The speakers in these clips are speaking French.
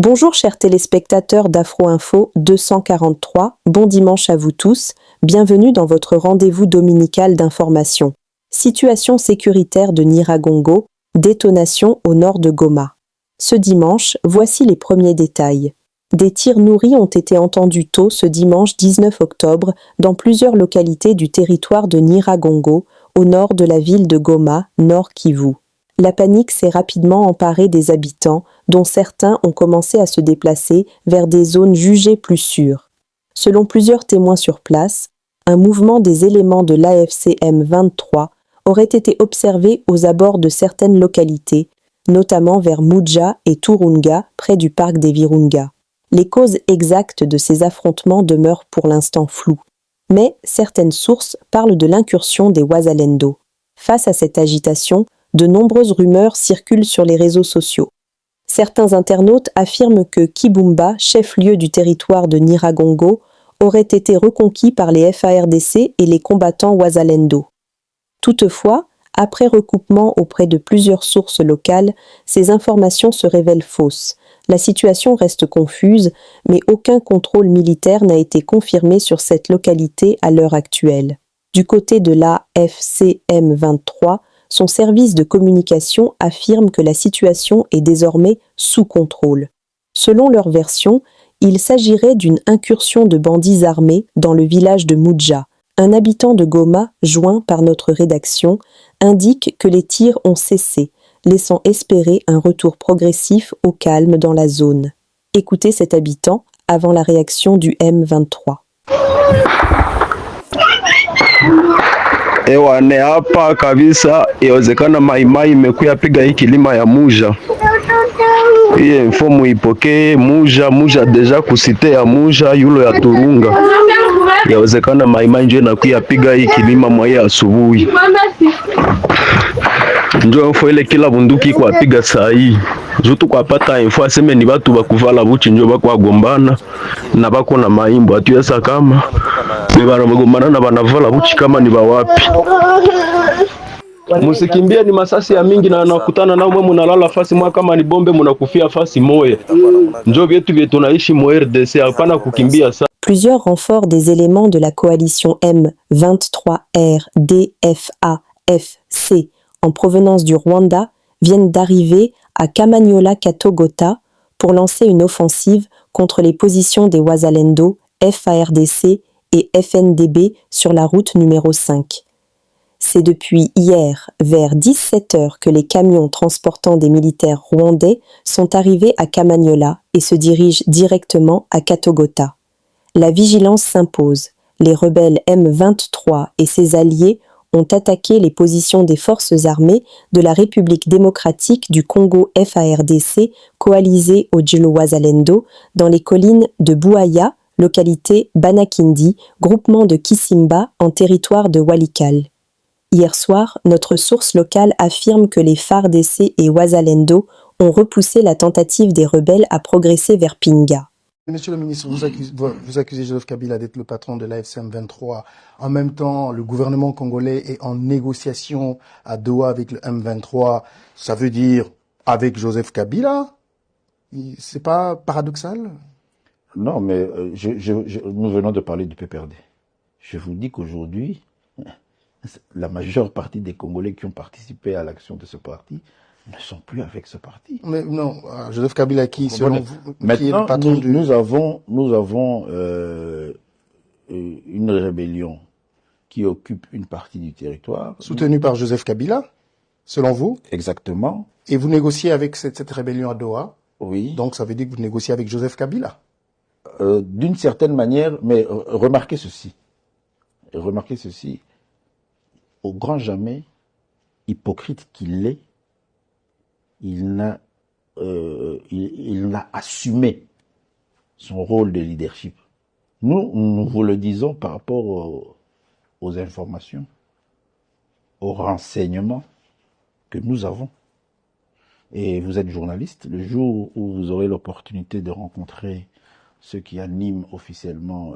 Bonjour chers téléspectateurs d'Afro Info 243, bon dimanche à vous tous, bienvenue dans votre rendez-vous dominical d'information. Situation sécuritaire de Nyiragongo, détonation au nord de Goma. Ce dimanche, voici les premiers détails. Des tirs nourris ont été entendus tôt ce dimanche 19 octobre dans plusieurs localités du territoire de Nyiragongo, au nord de la ville de Goma, Nord Kivu. La panique s'est rapidement emparée des habitants, dont certains ont commencé à se déplacer vers des zones jugées plus sûres. Selon plusieurs témoins sur place, un mouvement des éléments de l'AFC M23 aurait été observé aux abords de certaines localités, notamment vers Muja et Turunga, près du parc des Virunga. Les causes exactes de ces affrontements demeurent pour l'instant floues, mais certaines sources parlent de l'incursion des Wazalendo. Face à cette agitation, de nombreuses rumeurs circulent sur les réseaux sociaux. Certains internautes affirment que Kibumba, chef-lieu du territoire de Nyiragongo, aurait été reconquis par les FARDC et les combattants Wazalendo. Toutefois, après recoupement auprès de plusieurs sources locales, ces informations se révèlent fausses. La situation reste confuse, mais aucun contrôle militaire n'a été confirmé sur cette localité à l'heure actuelle. Du côté de la FCM23, son service de communication affirme que la situation est désormais sous contrôle. Selon leur version, il s'agirait d'une incursion de bandits armés dans le village de Muja. Un habitant de Goma, joint par notre rédaction, indique que les tirs ont cessé, laissant espérer un retour progressif au calme dans la zone. Écoutez cet habitant avant la réaction du M23. Ewane hapa kabisa, yawezekana maimai imekuya piga hii kilima ya Muja. Hii info muipokee. Muja deja kusite ya Muja yulo ya Turunga. Yawezekana maimai njo inakuya piga hii kilima mwa hii asubuhi. Njo info ile kila bunduki kwa piga saa hii. Jutu kwa pata info aseme ni batu bakuvala buchi njo bakwa gombana na bako na maimbo atuyesa kama bebana bagombana na banavala buchi kama ni bawapi. Musikimbie, ni masasi ya mingi na nakutana nao mwe munalala fasi mwa kama ni bombe munakufia fasi moya. Njo vyetu tunaishi mu RDC, hapana kukimbia sa. Plusieurs renforts des éléments de la coalition M23R DFAFC en provenance du Rwanda viennent d'arriver à Kamanyola-Katogota pour lancer une offensive contre les positions des Wazalendo, FARDC et FNDB sur la route numéro 5. C'est depuis hier, vers 17 h, que les camions transportant des militaires rwandais sont arrivés à Kamanyola et se dirigent directement à Katogota. La vigilance s'impose. Les rebelles M23 et ses alliés ont attaqué les positions des forces armées de la République démocratique du Congo FARDC coalisées au Djilo Wazalendo dans les collines de Bouaya, localité Banakindi, groupement de Kisimba en territoire de Walikale. Hier soir, notre source locale affirme que les FARDC et Wazalendo ont repoussé la tentative des rebelles à progresser vers Pinga. Monsieur le ministre, vous accusez Joseph Kabila d'être le patron de l'AFC M23. En même temps, le gouvernement congolais est en négociation à Doha avec le M23. Ça veut dire avec Joseph Kabila? C'est pas paradoxal? Non, mais nous venons de parler du PPRD. Je vous dis qu'aujourd'hui, la majeure partie des Congolais qui ont participé à l'action de ce parti ne sont plus avec ce parti. Mais non, Joseph Kabila qui, selon vous, maintenant, qui est le patron du... Nous avons une rébellion qui occupe une partie du territoire. Soutenue par Joseph Kabila, selon vous? Exactement. Et vous négociez avec cette rébellion à Doha? Oui. Donc ça veut dire que vous négociez avec Joseph Kabila? D'une certaine manière, mais remarquez ceci. Au grand jamais, hypocrite qu'il est, il n'a assumé son rôle de leadership. Nous vous le disons par rapport aux informations, aux renseignements que nous avons. Et vous êtes journaliste. Le jour où vous aurez l'opportunité de rencontrer ceux qui animent officiellement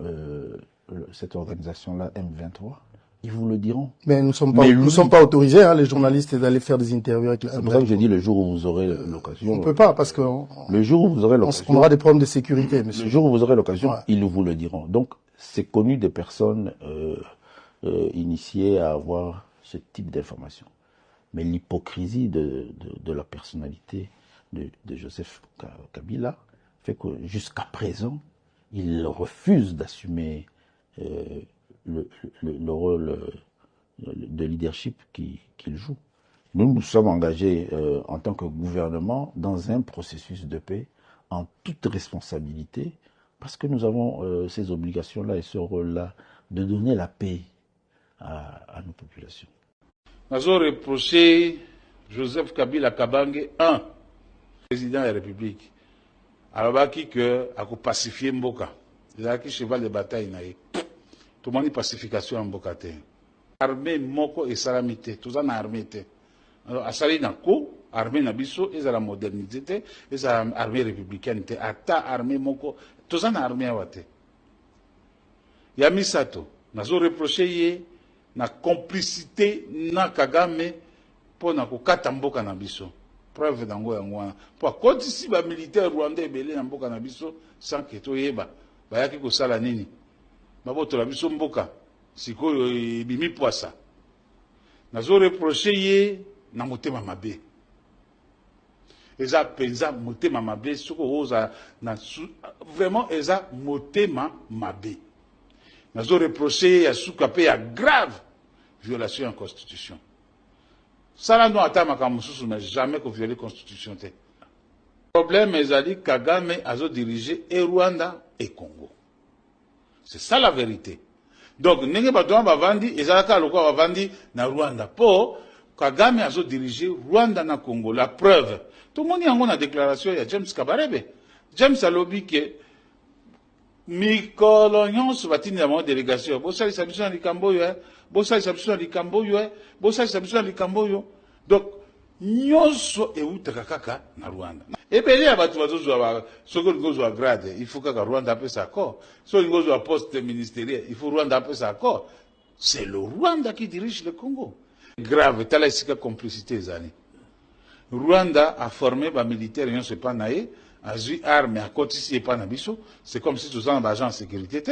cette organisation-là, M23, Ils vous le diront. Mais nous sommes Mais sommes pas autorisés, hein, les journalistes, d'aller faire des interviews avec le C'est pour ça que je dis le jour où vous aurez l'occasion. On peut pas, parce que le jour où vous aurez l'occasion. on aura des problèmes de sécurité, monsieur. Le jour où vous aurez l'occasion, Ouais. ils vous le diront. Donc, c'est connu des personnes initiées à avoir ce type d'informations. Mais l'hypocrisie de la personnalité de Joseph Kabila fait que jusqu'à présent, il refuse d'assumer le rôle de leadership qu'il joue. Nous nous sommes engagés en tant que gouvernement dans un processus de paix en toute responsabilité parce que nous avons ces obligations-là et ce rôle-là de donner la paix à nos populations. Nous avons reproché Joseph Kabila Kabange, président de la République. Alors, il a pacifié Mboka. Il a cheval de bataille. Tout le monde pacification en Mboka. Armée Moko et Salamité. Tout ça n'a armée. Alors, Asali Nako, armée Nabiso, et la modernité, et la armée républicaine. Ata armée Moko, tout ça n'a armée. Yamisato, nous avons reproché na complicité na Kagame pour na kokata mboka na biso. Preuve dango yango wana. Pour kotisi ba militaire rwandais belé na mboka na biso sans que toyeba bayaki kosala nini. Baboto la biso mboka sikoyo ebimi poasa. Nazo reprocher ye na motema mabe. Eza penza motema mabe soko oza na vraiment eza motema mabe. Nous avons reproché ya suka pe ya grave violation de la Constitution. Ça là nous attend mais jamais qu'on viole la Constitution. Le problème est que Kagame a dirigé et Rwanda et Congo. C'est ça la vérité. Donc nenge bato bavandi ezalaka lokwa bavandi na Rwanda po Kagame a dirigé Rwanda na Congo. La preuve. Tout le monde y a une déclaration il y a James Kabarebe. James a lobby que mikolo nyonso batini ya délégation bosalisa biso na likambo oyo bosalisa biso na likambo oyo bosalisa biso na likambo oyo donc nyonso eutaka kaka na Rwanda ebele ya bato bazozwa soko ngozwa grade il faut kaka Rwanda apesa accord soko ngozwa poste ministériel il faut Rwanda apesa accord c'est le Rwanda qui dirige le Congo grave tala esika complicité ezali Rwanda a formé ba militaire nyonso pa na ye Azui arme à côté ici et pas nabiso, c'est comme si tous en agents de sécurité,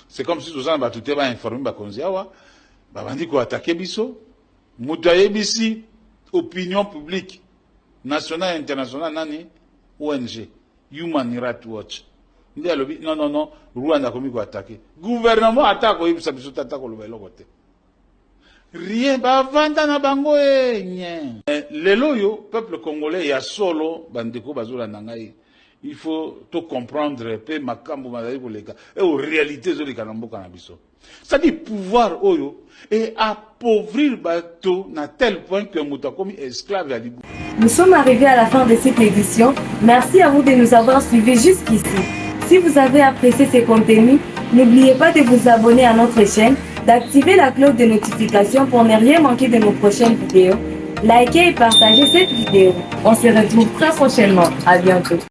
c'est comme si tous en tout est informé ba konziawa, ba bandi ko attaquer biso, mutaye bisi opinion publique nationale et internationale nani ONG Human Rights Watch. Ndi alobi non Rwanda komi ko attaquer. Gouvernement attaque ko yibisa biso tata ko lobelo kote. Rien bavanda na bango nye. Lelo yo peuple congolais ya solo bandeko bazula nangai. Il faut tout comprendre pe makambo mazali koleka et aux réalités zo lika na mboka na biso. Ça dit pouvoir oyo et appauvrir bateau na tel point que muta komi esclave ya libu. Nous sommes arrivés à la fin de cette édition. Merci à vous de nous avoir suivis jusqu'ici. Si vous avez apprécié ces contenus, n'oubliez pas de vous abonner à notre chaîne, d'activer la cloche de notification pour ne rien manquer de nos prochaines vidéos. Likez et partagez cette vidéo. On se retrouve très prochainement. À bientôt.